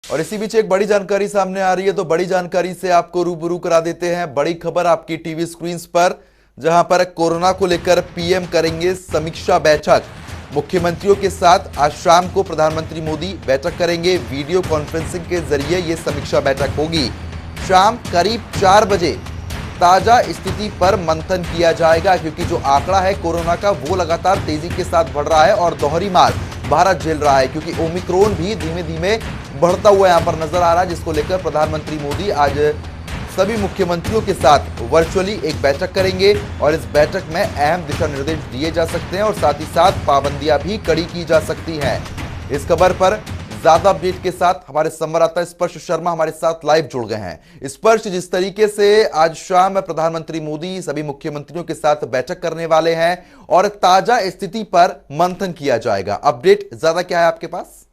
और इसी बीच एक बड़ी जानकारी सामने आ रही है, तो बड़ी जानकारी से आपको रूबरू करा देते हैं। बड़ी खबर आपकी टीवी स्क्रीन पर, जहां पर कोरोना को लेकर पीएम करेंगे समीक्षा बैठक। मुख्यमंत्रियों के साथ आज शाम को प्रधानमंत्री मोदी बैठक करेंगे। वीडियो कॉन्फ्रेंसिंग के जरिए यह समीक्षा बैठक होगी। शाम करीब 4 बजे ताजा स्थिति पर मंथन किया जाएगा, क्योंकि जो आंकड़ा है कोरोना का वो लगातार तेजी के साथ बढ़ रहा है और दोहरी मार भारत झेल रहा है, क्योंकि ओमिक्रॉन भी धीमे धीमे बढ़ता हुआ यहां पर नजर आ रहा है, जिसको लेकर प्रधानमंत्री मोदी आज सभी मुख्यमंत्रियों के साथ वर्चुअली एक बैठक करेंगे और इस बैठक में अहम दिशा निर्देश दिए जा सकते हैं और साथ ही साथ पाबंदियां भी कड़ी की जा सकती हैं। इस खबर पर ज्यादा अपडेट के साथ हमारे संवाददाता स्पर्श शर्मा हमारे साथ लाइव जुड़ गए हैं। स्पर्श, जिस तरीके से आज शाम प्रधानमंत्री मोदी सभी मुख्यमंत्रियों के साथ बैठक करने वाले हैं और ताजा स्थिति पर मंथन किया जाएगा, अपडेट ज्यादा क्या है आपके पास?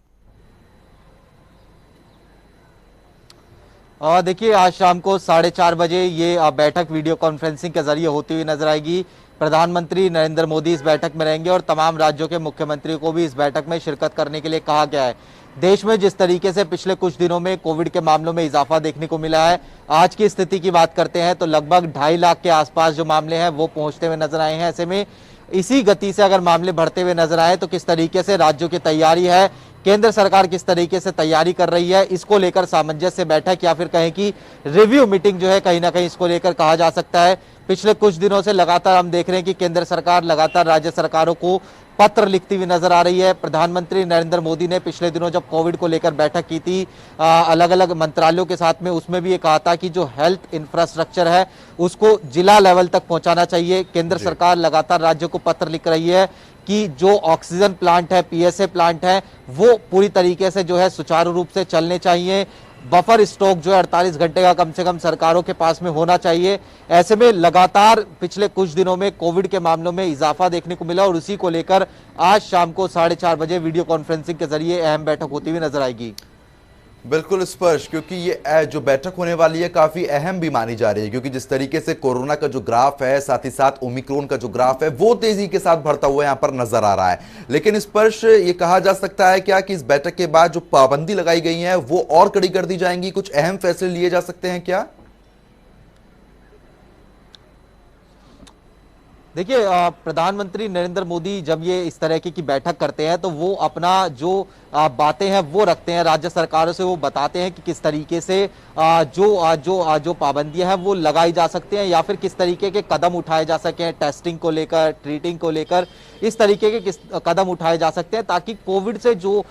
देखिए, आज शाम को 4:30 बजे ये बैठक वीडियो कॉन्फ्रेंसिंग के जरिए होती हुई नजर आएगी। प्रधानमंत्री नरेंद्र मोदी इस बैठक में रहेंगे और तमाम राज्यों के मुख्यमंत्रियों को भी इस बैठक में शिरकत करने के लिए कहा गया है। देश में जिस तरीके से पिछले कुछ दिनों में कोविड के मामलों में इजाफा देखने को मिला है, आज की स्थिति की बात करते हैं तो लगभग 2.5 लाख के आसपास जो मामले हैं वो पहुंचते हुए नजर आए हैं। ऐसे में इसी गति से अगर मामले बढ़ते हुए नजर आए तो किस तरीके से राज्यों की तैयारी है, केंद्र सरकार किस तरीके से तैयारी कर रही है, इसको लेकर सामंजस्य बैठक या फिर कहें कि रिव्यू मीटिंग जो है कहीं ना कहीं इसको लेकर कहा जा सकता है। पिछले कुछ दिनों से लगातार हम देख रहे हैं कि केंद्र सरकार लगातार राज्य सरकारों को पत्र लिखती हुई नजर आ रही है। प्रधानमंत्री नरेंद्र मोदी ने पिछले दिनों जब कोविड को लेकर बैठक की थी अलग अलग मंत्रालयों के साथ में, उसमें भी ये कहा था कि जो हेल्थ इंफ्रास्ट्रक्चर है उसको जिला लेवल तक पहुंचाना चाहिए। केंद्र सरकार लगातार राज्यों को पत्र लिख रही है कि जो ऑक्सीजन प्लांट है, पीएसए प्लांट है, वो पूरी तरीके से जो है सुचारू रूप से चलने चाहिए। बफर स्टॉक जो है 48 घंटे का कम से कम सरकारों के पास में होना चाहिए। ऐसे में लगातार पिछले कुछ दिनों में कोविड के मामलों में इजाफा देखने को मिला और उसी को लेकर आज शाम को 4:30 बजे वीडियो कॉन्फ्रेंसिंग के जरिए अहम बैठक होती हुई नजर आएगी। बिल्कुल स्पर्श, क्योंकि ये जो बैठक होने वाली है काफी अहम भी मानी जा रही है, क्योंकि जिस तरीके से कोरोना का जो ग्राफ है, साथ ही साथ ओमिक्रॉन का जो ग्राफ है, वो तेजी के साथ बढ़ता हुआ यहां पर नजर आ रहा है। लेकिन स्पर्श, ये कहा जा सकता है क्या कि इस बैठक के बाद जो पाबंदी लगाई गई है वो और कड़ी कर दी जाएंगी? कुछ अहम फैसले लिए जा सकते हैं क्या? देखिए, प्रधानमंत्री नरेंद्र मोदी जब ये इस तरह की बैठक करते हैं तो वो अपना जो बातें हैं वो रखते हैं राज्य सरकारों से, वो बताते हैं कि किस तरीके से जो पाबंदियां हैं वो लगाई जा सकती हैं या फिर किस तरीके के कदम उठाए जा सके टेस्टिंग को लेकर, ट्रीटिंग को लेकर, इस तरीके के किस कदम उठाए जा सकते हैं ताकि कोविड से जो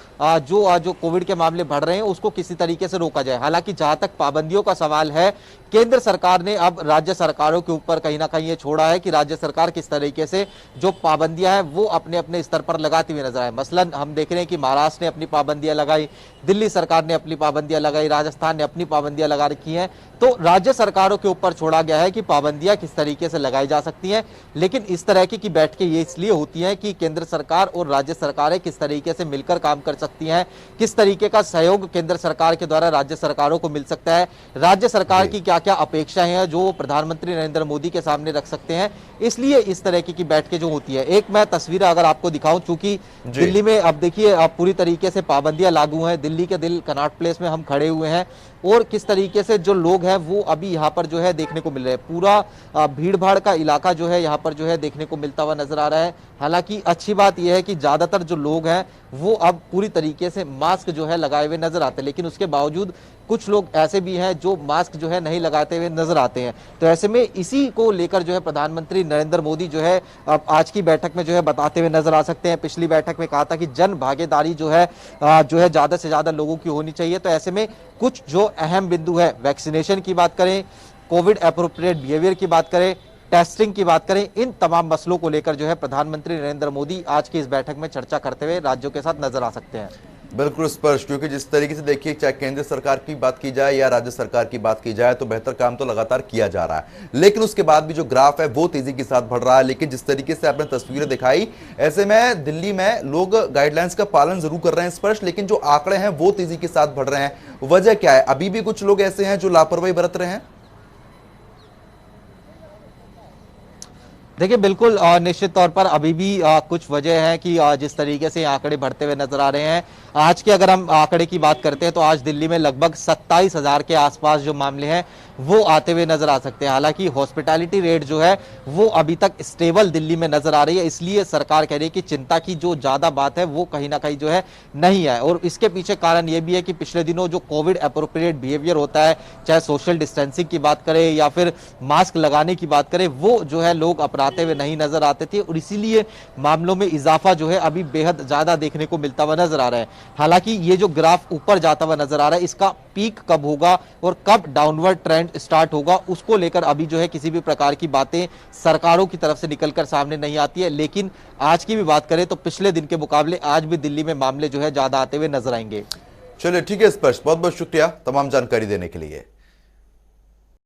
कोविड के मामले बढ़ रहे हैं उसको किसी तरीके से रोका जाए। हालांकि जहां तक पाबंदियों का सवाल है, केंद्र सरकार ने अब राज्य सरकारों के ऊपर कहीं ना कहीं ये छोड़ा है कि राज्य सरकार किस तरीके से जो पाबंदियां हैं वो अपने अपने स्तर पर लगाती हुई नजर आए। मसलन हम देख रहे हैं कि महाराष्ट्र ने अपनी पाबंदियां लगाई, दिल्ली सरकार ने अपनी पाबंदियां लगाई, राजस्थान ने अपनी पाबंदियां लगा रखी हैं। तो राज्य सरकारों के ऊपर छोड़ा गया है कि पाबंदियां किस तरीके से लगाई जा सकती हैं। लेकिन इस तरह की बैठकें ये इसलिए होती हैं कि केंद्र सरकार और राज्य सरकारें किस तरीके से मिलकर काम कर सकती हैं, किस तरीके का सहयोग केंद्र सरकार के द्वारा राज्य सरकारों को मिल सकता है, राज्य सरकार की क्या क्या अपेक्षाएं हैं जो प्रधानमंत्री नरेंद्र मोदी के सामने रख सकते हैं। इसलिए इस तरह की बैठकें जो होती है, एक मैं तस्वीर अगर आपको दिखाऊं, चूंकि दिल्ली में अब देखिए अब पूरी तरीके से पाबंदियां लागू हैं। दिल्ली के दिल कनॉट प्लेस में हम खड़े हुए हैं और किस तरीके से जो लोग हैं वो अभी यहाँ पर जो है देखने को मिल रहे हैं। पूरा भीड़ भाड़ का इलाका जो है यहाँ पर जो है देखने को मिलता हुआ नजर आ रहा है। हालांकि अच्छी बात यह है कि ज्यादातर जो लोग हैं वो अब पूरी तरीके से मास्क जो है लगाए हुए नजर आते हैं, लेकिन उसके बावजूद कुछ लोग ऐसे भी हैं जो मास्क जो है नहीं लगाते हुए नजर आते हैं। तो ऐसे में इसी को लेकर जो है प्रधानमंत्री नरेंद्र मोदी जो है अब आज की बैठक में जो है बताते हुए नजर आ सकते हैं। पिछली बैठक में कहा था कि जन भागीदारी जो है ज्यादा से ज्यादा लोगों की होनी चाहिए। तो ऐसे में कुछ जो अहम बिंदु है, वैक्सीनेशन की बात करें, कोविड एप्रोप्रिएट बिहेवियर की बात करें, टेस्टिंग की बात करें, इन तमाम मसलों को लेकर जो है प्रधानमंत्री नरेंद्र मोदी आज की इस बैठक में चर्चा करते हुए राज्यों के साथ नजर आ सकते हैं। बिल्कुल स्पष्ट, क्योंकि जिस तरीके से देखिए चाहे केंद्र सरकार की बात की जाए या राज्य सरकार की बात की जाए तो बेहतर काम तो लगातार किया जा रहा है, लेकिन उसके बाद भी जो ग्राफ है वो तेजी के साथ बढ़ रहा है। लेकिन जिस तरीके से आपने तस्वीरें दिखाई, ऐसे में दिल्ली में लोग गाइडलाइंस का पालन जरूर कर रहे हैं स्पष्ट, लेकिन जो आंकड़े हैं वो तेजी के साथ बढ़ रहे हैं। वजह क्या है? अभी भी कुछ लोग ऐसे हैं जो लापरवाही बरत रहे हैं। देखिए, बिल्कुल निश्चित तौर पर अभी भी कुछ वजह है कि जिस तरीके से आंकड़े बढ़ते हुए नजर आ रहे हैं। आज के अगर हम आंकड़े की बात करते हैं तो आज दिल्ली में लगभग 27,000 के आसपास जो मामले हैं वो आते हुए नजर आ सकते हैं। हालांकि हॉस्पिटैलिटी रेट जो है वो अभी तक स्टेबल दिल्ली में नजर आ रही है, इसलिए सरकार कह रही है कि चिंता की जो ज्यादा बात है वो कहीं ना कहीं जो है नहीं है। और इसके पीछे कारण ये भी है कि पिछले दिनों जो कोविड एप्रोप्रिएट बिहेवियर होता है, चाहे सोशल डिस्टेंसिंग की बात करें या फिर मास्क लगाने की बात करें, वो जो है लोग अपनाते हुए नहीं नजर आते थे और इसीलिए मामलों में इजाफा जो है अभी बेहद ज्यादा देखने को मिलता हुआ नजर आ रहा है। हालांकि ये जो ग्राफ ऊपर जाता हुआ नजर आ रहा है, इसका पीक कब होगा और कब डाउनवर्ड ट्रेंड स्टार्ट होगा उसको लेकर अभी जो है किसी भी प्रकार की बातें सरकारों की तरफ से निकलकर सामने नहीं आती है। लेकिन आज की भी बात करें तो पिछले दिन के मुकाबले आज भी दिल्ली में मामले जो है ज्यादा आते हुए नजर आएंगे। चलिए ठीक है स्पर्श, बहुत बहुत शुक्रिया तमाम जानकारी देने के लिए।